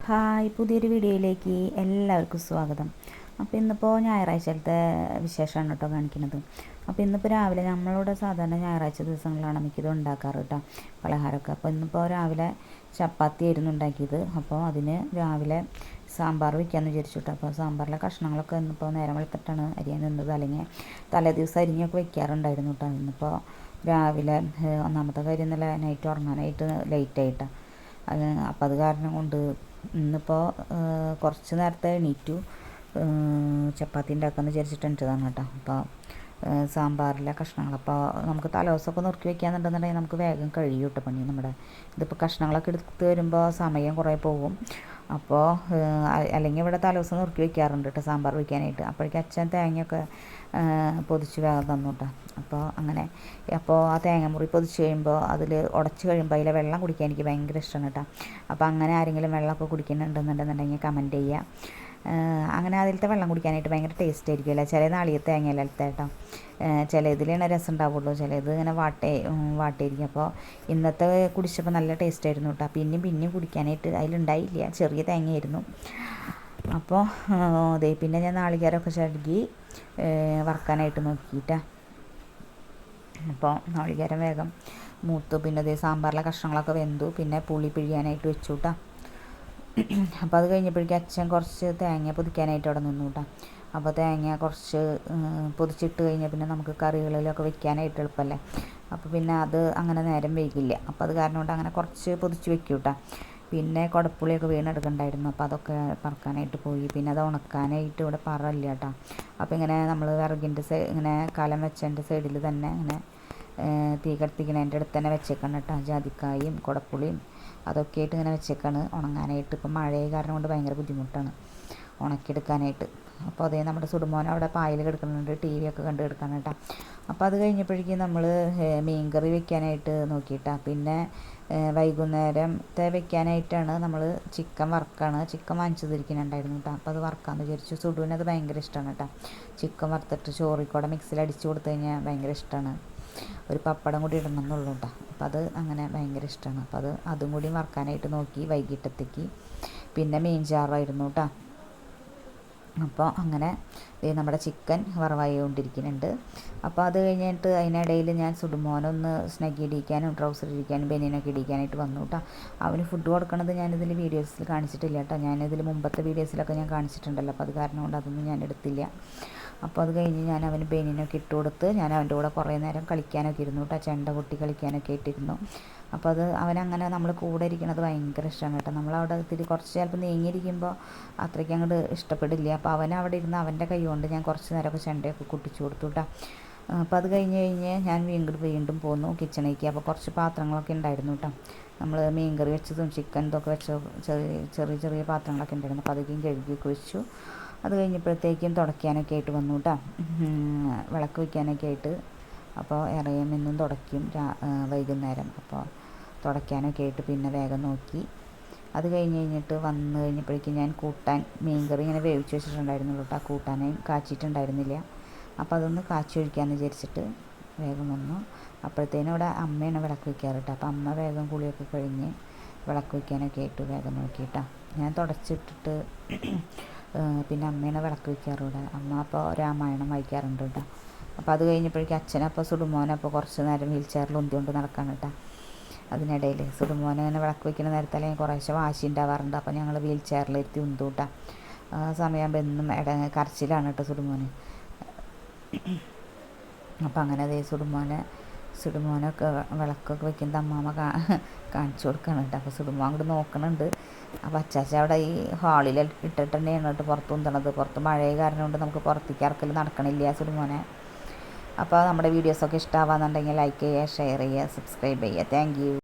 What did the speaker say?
Hi, പുതിയൊരു വീഡിയോയിലേക്ക് എല്ലാവർക്കും സ്വാഗതം. അപ്പോൾ ഇന്നിപ്പോൾ ഞായറാഴ്ചത്തെ വിശേഷമാണ് കേട്ടോ കാണിക്കുന്നത്. അപ്പോൾ ഇന്നിപ്പോൾ രാവിലെ നമ്മളിവിടെ സാധാരണ ഞായറാഴ്ച ദിവസങ്ങളിലാണ് മിക്കത് ഉണ്ടാക്കാറ് കേട്ടോ പലഹാരമൊക്കെ. അപ്പോൾ ഇന്നിപ്പോൾ രാവിലെ ചപ്പാത്തി ആയിരുന്നു ഉണ്ടാക്കിയത്. അപ്പോൾ അതിന് രാവിലെ സാമ്പാർ വയ്ക്കാമെന്ന് വിചാരിച്ചു കേട്ടോ. അപ്പോൾ സാമ്പാറിലെ കഷ്ണങ്ങളൊക്കെ ഇന്നിപ്പോൾ നേരം വെളുത്തിട്ടാണ് അരിയാൻ നിന്നത്. അല്ലെങ്കിൽ തലേ ദിവസം അരിഞ്ഞൊക്കെ വെക്കാറുണ്ടായിരുന്നു കേട്ടോ. ഇന്നിപ്പോൾ രാവിലെ ഒന്നാമത്തെ കാര്യം ഇന്നലെ നൈറ്റ് ഉറങ്ങാനായിട്ട് ലേറ്റായിട്ടാണ്. അപ്പോൾ അത് കാരണം കൊണ്ട് ഇന്നിപ്പോൾ കുറച്ച് നേരത്തെ എണീറ്റു ചപ്പാത്തി ഉണ്ടാക്കാമെന്ന് വിചാരിച്ചിട്ട് എണീറ്റതാണ് കേട്ടോ. അപ്പോൾ സാമ്പാറിലെ കഷ്ണങ്ങൾ അപ്പോൾ നമുക്ക് തലേദിവസമൊക്കെ നുറുക്കി വെക്കാന്നുണ്ടെന്നുണ്ടെങ്കിൽ നമുക്ക് വേഗം കഴിയും കേട്ടോ പണി നമ്മുടെ. ഇതിപ്പോൾ കഷ്ണങ്ങളൊക്കെ എടുത്ത് വരുമ്പോൾ സമയം കുറേ പോകും. അപ്പോൾ അല്ലെങ്കിൽ ഇവിടെ തലേദിവസം നുറുക്കി വെക്കാറുണ്ട് കേട്ടോ സാമ്പാർ വയ്ക്കാനായിട്ട്. അപ്പോഴേക്കും അച്ഛൻ തേങ്ങയൊക്കെ പൊതിച്ച് വേഗം തന്നു കേട്ടോ. അപ്പോൾ അങ്ങനെ അപ്പോൾ ആ തേങ്ങ പൊതിച്ച് കഴിയുമ്പോൾ അതിൽ ഉടച്ച് കഴിയുമ്പോൾ അതിലെ വെള്ളം കുടിക്കാൻ എനിക്ക് ഭയങ്കര ഇഷ്ടമാണ് കേട്ടോ. അപ്പോൾ അങ്ങനെ ആരെങ്കിലും വെള്ളമൊക്കെ കുടിക്കുന്നുണ്ടെന്നുണ്ടെന്നുണ്ടെങ്കിൽ കമൻറ്റ് ചെയ്യുക. അങ്ങനെ അതിലത്തെ വെള്ളം കുടിക്കാനായിട്ട് ഭയങ്കര ടേസ്റ്റ് ആയിരിക്കുമല്ലോ. ചില നാളികെ തേങ്ങയിലത്തെ കേട്ടോ, ചില ഇതിലാണ് രസം ഉണ്ടാവുള്ളൂ, ചില ഇത് ഇങ്ങനെ വാട്ടയായിരിക്കും. അപ്പോൾ ഇന്നത്തെ കുടിച്ചപ്പോൾ നല്ല ടേസ്റ്റ് ആയിരുന്നു കേട്ടോ. പിന്നെയും കുടിക്കാനായിട്ട് അതിലുണ്ടായില്ല, ചെറിയ തേങ്ങയായിരുന്നു. അപ്പോൾ അതേ പിന്നെ ഞാൻ നാളികേരമൊക്കെ ചടുകി വറക്കാനായിട്ട് നോക്കിയിട്ടാണ്. അപ്പോൾ നാളികേരം വേഗം മൂത്തു. പിന്നെ അതേ സാമ്പാറിലെ കഷ്ണങ്ങളൊക്കെ വെന്തു. പിന്നെ പുളി പിഴിയാനായിട്ട് വെച്ചു കേട്ടോ. അപ്പോൾ അത് കഴിഞ്ഞപ്പോഴേക്കും അച്ഛൻ കുറച്ച് തേങ്ങ പൊതിക്കാനായിട്ട് അവിടെ നിന്നു കേട്ടോ. അപ്പോൾ തേങ്ങ കുറച്ച് പൊതിച്ചിട്ട് കഴിഞ്ഞാൽ പിന്നെ നമുക്ക് കറികളിലൊക്കെ വെക്കാനായിട്ട് എളുപ്പമല്ലേ. അപ്പോൾ പിന്നെ അത് അങ്ങനെ നേരം വൈകില്ല. അപ്പോൾ അത് കാരണം കൊണ്ട് അങ്ങനെ കുറച്ച് പൊതിച്ച് വെക്കും കേട്ടോ. പിന്നെ കുടപ്പുളിയൊക്കെ വീണെടുക്കണ്ടായിരുന്നു. അപ്പോൾ അതൊക്കെ പറക്കാനായിട്ട് പോയി. പിന്നെ അത് ഉണക്കാനായിട്ട് ഇവിടെ പറയില്ല കേട്ടോ. അപ്പോൾ ഇങ്ങനെ നമ്മൾ വിറകിൻ്റെ ഇങ്ങനെ കലം വെച്ചതിൻ്റെ സൈഡിൽ തന്നെ ഇങ്ങനെ തീ കത്തിക്കണതിൻ്റെ അടുത്ത് തന്നെ വെച്ചേക്കണം കേട്ടോ. ജാതിക്കായും കുടപ്പുളിയും അതൊക്കെ ആയിട്ട് ഇങ്ങനെ വെച്ചേക്കാണ് ഉണങ്ങാനായിട്ട്. ഇപ്പം മഴയെ കാരണം കൊണ്ട് ഭയങ്കര ബുദ്ധിമുട്ടാണ് ഉണക്കിയെടുക്കാനായിട്ട്. അപ്പോൾ അതേ നമ്മുടെ സുടുമോൻ അവിടെ പായൽ കിടക്കുന്നുണ്ട്, ടി വി ഒക്കെ കണ്ട് കിടക്കണം കേട്ടോ. അപ്പോൾ അത് കഴിഞ്ഞപ്പോഴേക്കും നമ്മൾ മീൻകറി വെക്കാനായിട്ട് നോക്കിയിട്ടാണ്. പിന്നെ വൈകുന്നേരത്തെ വെക്കാനായിട്ടാണ് നമ്മൾ ചിക്കൻ വറുക്കാണ്. ചിക്കൻ വാങ്ങിച്ചതിരിക്കുന്നുണ്ടായിരുന്നു കേട്ടോ. അപ്പോൾ അത് വറുക്കാമെന്ന് വിചാരിച്ചു. സുടുവിനത് ഭയങ്കര ഇഷ്ടമാണ് കേട്ടോ. ചിക്കൻ വറുത്തിട്ട് ചോറിക്കൂടെ മിക്സിയിൽ അടിച്ചു കൊടുത്തു കഴിഞ്ഞാൽ ഭയങ്കര ഇഷ്ടമാണ്. ഒരു പപ്പടം കൂടി ഇടണം എന്നുള്ളൂ കേട്ടോ. അപ്പോൾ അത് അങ്ങനെ ഭയങ്കര ഇഷ്ടമാണ്. അപ്പോൾ അതും കൂടി വറുക്കാനായിട്ട് നോക്കി വൈകിട്ടത്തേക്ക്. പിന്നെ മീൻ ചാറായിരുന്നു കേട്ടോ. അപ്പോൾ അങ്ങനെ നമ്മുടെ ചിക്കൻ വറവായി കൊണ്ടിരിക്കുന്നുണ്ട്. അപ്പോൾ അത് കഴിഞ്ഞിട്ട് അതിനിടയിൽ ഞാൻ സുടുമോനൊന്ന് സ്നഗ്ഗി ഇടിക്കാനും ട്രൗസർ ഇടിക്കാനും ബനിയനൊക്കെ ഇടിക്കാനായിട്ട് വന്നു കേട്ടോ. അവന് ഫുഡ് കൊടുക്കണത് ഞാനിതിൽ വീഡിയോസിൽ കാണിച്ചിട്ടില്ല കേട്ടോ. ഞാനിതിൽ മുമ്പത്തെ വീഡിയോസിലൊക്കെ ഞാൻ കാണിച്ചിട്ടുണ്ടല്ലോ. അപ്പോൾ അത് കാരണം കൊണ്ട് അതൊന്നും ഞാൻ എടുത്തില്ല. അപ്പോൾ അത് കഴിഞ്ഞ് ഞാൻ അവന് ബനിയനൊക്കെ ഇട്ട് കൊടുത്ത് ഞാൻ അവൻ്റെ കൂടെ കുറേ നേരം കളിക്കാനൊക്കെ ഇരുന്നു കേട്ടോ. ചെണ്ട കൊട്ടി കളിക്കാനൊക്കെ ഇട്ടിരുന്നു. അപ്പോൾ അത് അവനങ്ങനെ നമ്മൾ കൂടെ ഇരിക്കണത് ഭയങ്കര ഇഷ്ടമാണ് കേട്ടോ. നമ്മളവിടെ ഇത്തിരി കുറച്ച് ചിലപ്പോൾ നീങ്ങിയിരിക്കുമ്പോൾ അത്രയ്ക്ക് അങ്ങോട്ട് ഇഷ്ടപ്പെടില്ല. അപ്പോൾ അവനവിടെ ഇരുന്ന് അവൻ്റെ കൈ കൊണ്ട് ഞാൻ കുറച്ച് നേരമൊക്കെ ചെണ്ടയൊക്കെ കൊട്ടിച്ചു കൊടുത്തു കേട്ടോ. അപ്പോൾ അത് കഴിഞ്ഞ് ഞാൻ വീണ്ടും പോന്നു കിച്ചണിലേക്ക്. അപ്പോൾ കുറച്ച് പാത്രങ്ങളൊക്കെ ഉണ്ടായിരുന്നു കേട്ടോ. നമ്മൾ മീൻകറി വെച്ചതും ചിക്കൻ ഇതൊക്കെ വെച്ച ചെറിയ പാത്രങ്ങളൊക്കെ ഉണ്ടായിരുന്നു. അപ്പോൾ അതൊക്കെയും കഴുകിയൊക്കെ വെച്ചു. അത് കഴിഞ്ഞപ്പോഴത്തേക്കും തുടയ്ക്കാനൊക്കെ ആയിട്ട് വന്നു കേട്ടോ, വിളക്ക് വയ്ക്കാനൊക്കെ ആയിട്ട്. അപ്പോൾ ഇറയും എന്നും തുടയ്ക്കും വൈകുന്നേരം. അപ്പോൾ തുടയ്ക്കാനൊക്കെ ആയിട്ട് പിന്നെ വേഗം നോക്കി. അത് കഴിഞ്ഞിട്ട് വന്നു കഴിഞ്ഞപ്പോഴേക്കും ഞാൻ കൂട്ടാൻ മീൻകറി ഇങ്ങനെ വേവിച്ച് വെച്ചിട്ടുണ്ടായിരുന്നു കേട്ടോ. കൂട്ടാനും കാച്ചിട്ടുണ്ടായിരുന്നില്ല. അപ്പോൾ അതൊന്ന് കാച്ചി ഒഴിക്കാമെന്ന് വിചാരിച്ചിട്ട് വേഗം വന്നു. അപ്പോഴത്തേനും ഇവിടെ അമ്മയാണ് വിളക്ക് വയ്ക്കാറ് കേട്ടോ. അപ്പോൾ അമ്മ വേഗം കുളിയൊക്കെ കഴിഞ്ഞ് വിളക്ക് വയ്ക്കാനൊക്കെ ആയിട്ട് വേഗം നോക്കിയിട്ടാണ്. ഞാൻ തുടച്ചിട്ടിട്ട് പിന്നെ അമ്മയാണ് വിളക്ക് വയ്ക്കാറ് ഇവിടെ. അമ്മ അപ്പോൾ രാമായണം വായിക്കാറുണ്ട് കേട്ടോ. അപ്പോൾ അത് കഴിഞ്ഞപ്പോഴേക്കും അച്ഛനപ്പോൾ സുടുമോനപ്പോൾ കുറച്ച് നേരം വീൽ ചെയറിൽ ഉന്തിക്കൊണ്ട് നടക്കാൻ കേട്ടോ. അതിനിടയിൽ സുടുമോനെ ഇങ്ങനെ വിളക്ക് വയ്ക്കുന്ന നേരത്തെ അല്ലെങ്കിൽ കുറേശ്ശെ വാശി ഉണ്ടാവാറുണ്ട്. അപ്പോൾ ഞങ്ങൾ വീൽ ചെയറിലിരുത്തി ഉന്തു കേട്ടോ. സമയമാകുമ്പോൾ എന്നും കരച്ചിലാണ് കേട്ടോ സുടുമോന്. അപ്പോൾ അങ്ങനെ അതേ സുടുമോനൊക്കെ വിളക്കൊക്കെ വയ്ക്കുന്നത് അമ്മാമ്മ കാണിച്ചു കൊടുക്കണം കേട്ടോ. അപ്പോൾ സുടുമോൻ അങ്ങോട്ട് നോക്കണുണ്ട്. അപ്പോൾ അച്ചാച്ച അവിടെ ഈ ഹാളിൽ ഇട്ടിട്ട് തന്നെയാണ് കേട്ടോ പുറത്ത് ഉന്തണത്. പുറത്ത് മഴയെ കാരണം കൊണ്ട് നമുക്ക് പുറത്തേക്ക് ഇറക്കൽ നടക്കണില്ല സുടുമോനെ. അപ്പോൾ നമ്മുടെ വീഡിയോസൊക്കെ ഇഷ്ടമാവാന്നുണ്ടെങ്കിൽ ലൈക്ക് ചെയ്യുക, ഷെയർ ചെയ്യുക, സബ്സ്ക്രൈബ് ചെയ്യുക. Thank you.